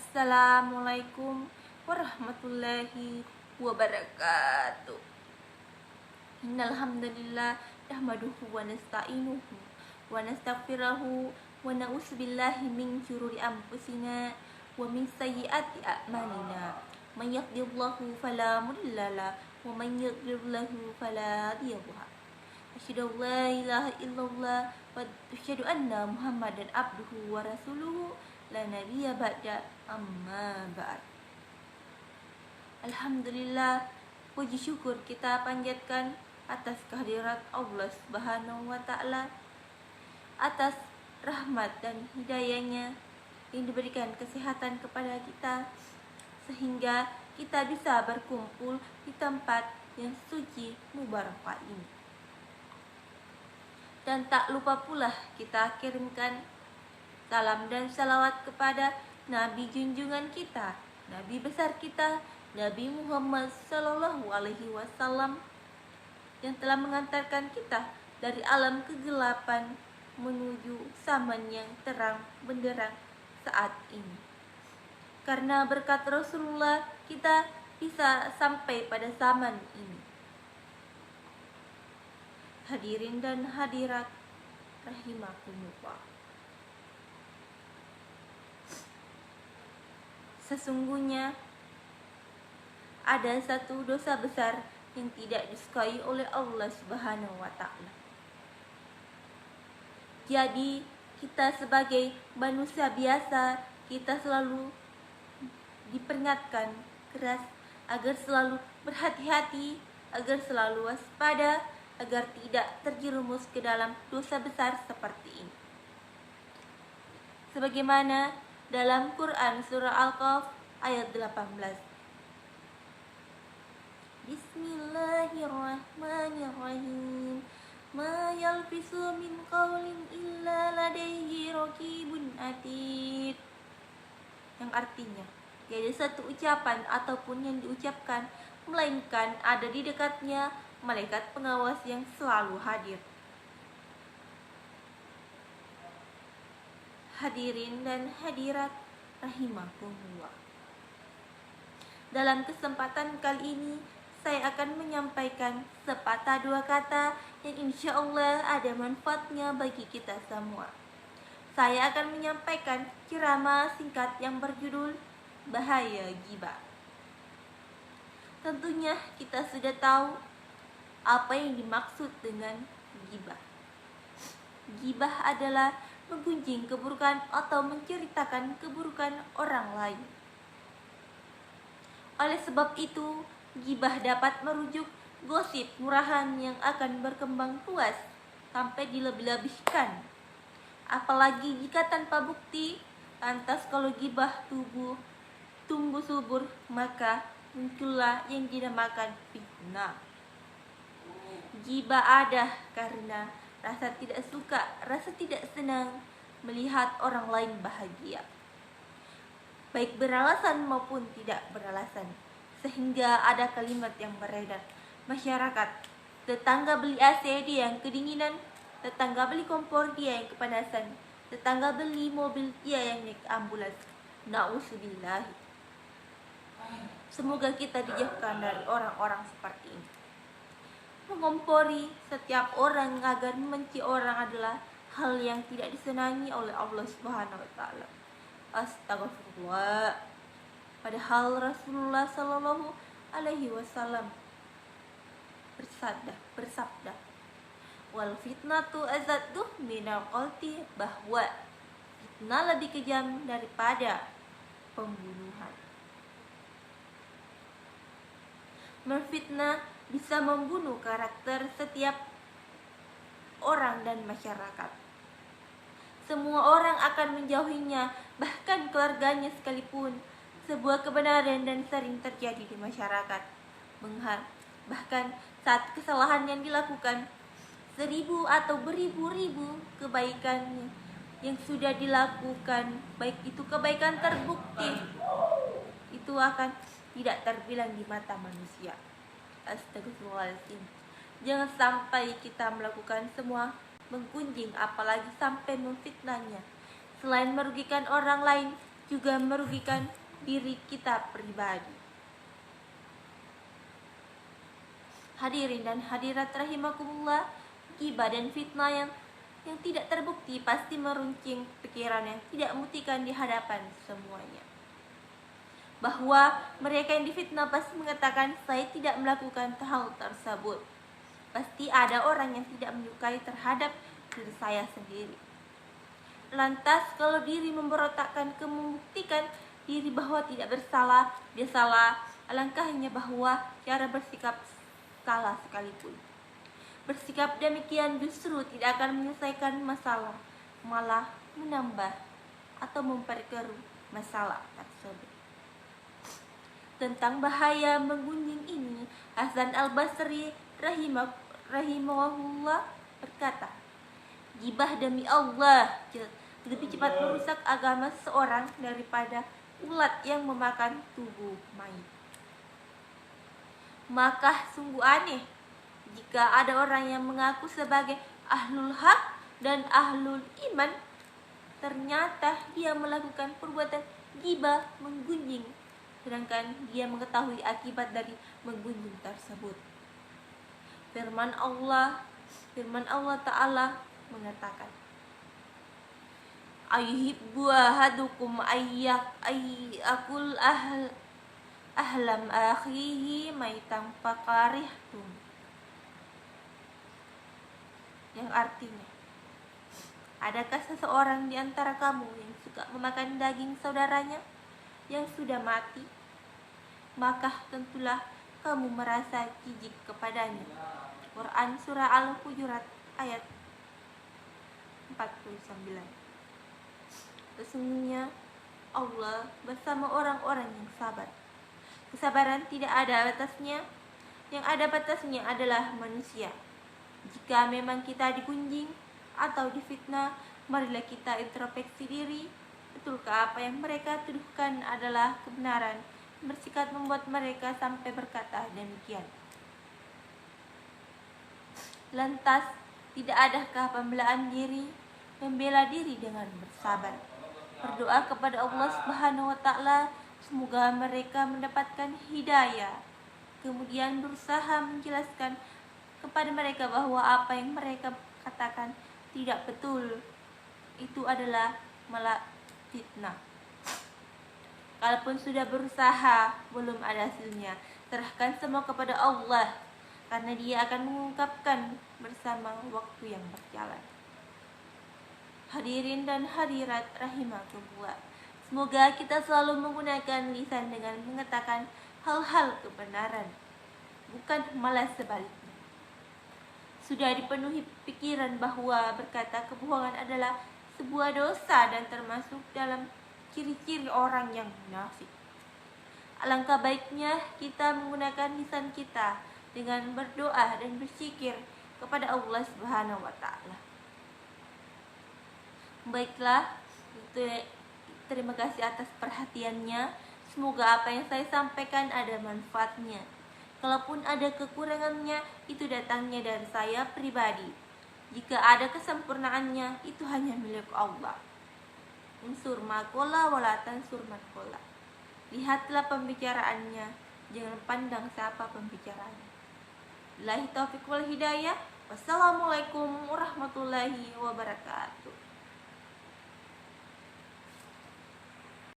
Assalamualaikum warahmatullahi wabarakatuh. Innal hamdalillah nahmaduhu wa nasta'inuhu wa nastaghfiruhu wa na'udzu billahi min syururi anfusina wa min sayyiati a'malina. May yahdihillahu fala mudilla lahu wa may yudlil lahu fala hadiya lahu. Asyhadu an la ilaha illallah wa asyhadu anna Muhammadan abduhu wa rasuluhu la nabiyya ba'da amma ba'd. Alhamdulillah, puji syukur kita panjatkan atas kehadirat Allah Subhanahu wa taala, atas rahmat dan hidayahnya yang diberikan kesehatan kepada kita sehingga kita bisa berkumpul di tempat yang suci mubarakah ini. Dan tak lupa pula kita kirimkan salam dan salawat kepada Nabi junjungan kita, Nabi besar kita, Nabi Muhammad Sallallahu Alaihi Wasallam, yang telah mengantarkan kita dari alam kegelapan menuju zaman yang terang benderang saat ini. Karena berkat Rasulullah kita bisa sampai pada zaman ini. Hadirin dan hadirat rahimakumullah. Sesungguhnya ada satu dosa besar yang tidak disukai oleh Allah Subhanahu wa taala. Jadi, kita sebagai manusia biasa, kita selalu diperingatkan keras agar selalu berhati-hati, agar selalu waspada, agar tidak terjerumus ke dalam dosa besar seperti ini. Sebagaimana dalam Quran surah Al-Kahf ayat 18. Bismillahirrahmanirrahim. Ma yalfisu min qawlin illa ladaihi raqibun atid. Yang artinya, tiada satu ucapan ataupun yang diucapkan melainkan ada di dekatnya malaikat pengawas yang selalu hadir. Hadirin dan hadirat rahimakumullah. Dalam kesempatan kali ini saya akan menyampaikan sepatah dua kata yang insya Allah ada manfaatnya bagi kita semua. Saya akan menyampaikan ceramah singkat yang berjudul Bahaya Ghibah. Tentunya kita sudah tahu apa yang dimaksud dengan ghibah. Ghibah adalah menggunjing keburukan atau menceritakan keburukan orang lain. Oleh sebab itu, ghibah dapat merujuk gosip murahan yang akan berkembang luas sampai dilebih-lebihkan. Apalagi jika tanpa bukti, lantas kalau ghibah tumbuh subur, maka muncullah yang dinamakan fitnah. Ghibah ada karena rasa tidak suka, rasa tidak senang melihat orang lain bahagia, baik beralasan maupun tidak beralasan. Sehingga ada kalimat yang beredar masyarakat, tetangga beli AC dia yang kedinginan, tetangga beli kompor dia yang kepanasan, tetangga beli mobil dia yang naik ambulans. Na'udzubillah. Semoga kita dijauhkan dari orang-orang seperti ini. Mengompori setiap orang agar membenci orang adalah hal yang tidak disenangi oleh Allah Subhanahu wa taala. Astagfirullah. Padahal Rasulullah Sallallahu Alaihi Wasallam bersabda, wal fitnatu azadduh minal qalti, bahwa fitnah lebih kejam daripada pembunuhan. Memfitnah bisa membunuh karakter setiap orang dan masyarakat. Semua orang akan menjauhinya, bahkan keluarganya sekalipun. Sebuah kebenaran dan sering terjadi di masyarakat. Bahkan saat kesalahan yang dilakukan, 1000 atau beribu-ribu kebaikan yang sudah dilakukan, baik itu kebaikan terbukti, itu akan tidak terbilang di mata manusia. Astagfirullahaladzim. Jangan sampai kita melakukan semua menggunjing, apalagi sampai memfitnahnya. Selain merugikan orang lain, juga merugikan diri kita pribadi. Hadirin dan hadirat rahimakumullah, ghibah dan fitnah yang tidak terbukti pasti meruncing pikiran yang tidak membuktikan di hadapan semuanya. Bahwa mereka yang difitnah pasti mengatakan, saya tidak melakukan hal tersebut. Pasti ada orang yang tidak menyukai terhadap diri saya sendiri. Lantas kalau diri memberontakkan ke membuktikan diri bahwa tidak bersalah, dia salah, alangkahnya bahwa cara bersikap salah sekalipun. Bersikap demikian justru tidak akan menyelesaikan masalah, malah menambah atau memperkeruh masalah tersebut. Tentang bahaya menggunjing ini, Hasan al-Basri rahimahullah berkata, ghibah demi Allah lebih cepat merusak agama seseorang daripada ulat yang memakan tubuh mayit. Maka sungguh aneh jika ada orang yang mengaku sebagai ahlul haq dan ahlul iman, ternyata dia melakukan perbuatan ghibah menggunjing, sedangkan dia mengetahui akibat dari menggunjing tersebut. Firman Allah Ta'ala mengatakan, ayuhibbu ahadukum ayyakul ahlam akhihi maitan fakarihtum. Yang artinya, adakah seseorang di antara kamu yang suka memakan daging saudaranya yang sudah mati? Maka tentulah kamu merasa jijik kepadanya. Quran Surah Al-Hujurat ayat 49. Sesungguhnya Allah bersama orang-orang yang sabar. Kesabaran tidak ada batasnya. Yang ada batasnya adalah manusia. Jika memang kita digunjing atau difitnah, marilah kita introspeksi diri. Betulkah apa yang mereka tuduhkan adalah kebenaran? Bersikap membuat mereka sampai berkata demikian. Lantas, tidak adakah pembelaan diri, membela diri dengan bersabar? Berdoa kepada Allah Subhanahu wa Ta'ala, semoga mereka mendapatkan hidayah. Kemudian berusaha menjelaskan kepada mereka bahwa apa yang mereka katakan tidak betul. Itu adalah malah fitnah. Kalaupun sudah berusaha, belum ada hasilnya, serahkan semua kepada Allah, karena Dia akan mengungkapkan bersama waktu yang berjalan. Hadirin dan hadirat rahimakumullah, semoga kita selalu menggunakan lisan dengan mengatakan hal-hal kebenaran, bukan malah sebaliknya. Sudah dipenuhi pikiran bahwa berkata kebohongan adalah sebuah dosa dan termasuk dalam ciri-ciri orang yang munafik. Alangkah baiknya kita menggunakan lisan kita dengan berdoa dan berzikir kepada Allah Subhanahu wa Ta'ala. Baiklah, terima kasih atas perhatiannya. Semoga apa yang saya sampaikan ada manfaatnya. Kalaupun ada kekurangannya, itu datangnya dari saya pribadi. Jika ada kesempurnaannya, itu hanya milik Allah. Unsur makola wala tansur makola. Lihatlah pembicaraannya, jangan pandang siapa pembicaraannya. Billahi taufiq wal hidayah. Wassalamualaikum warahmatullahi wabarakatuh.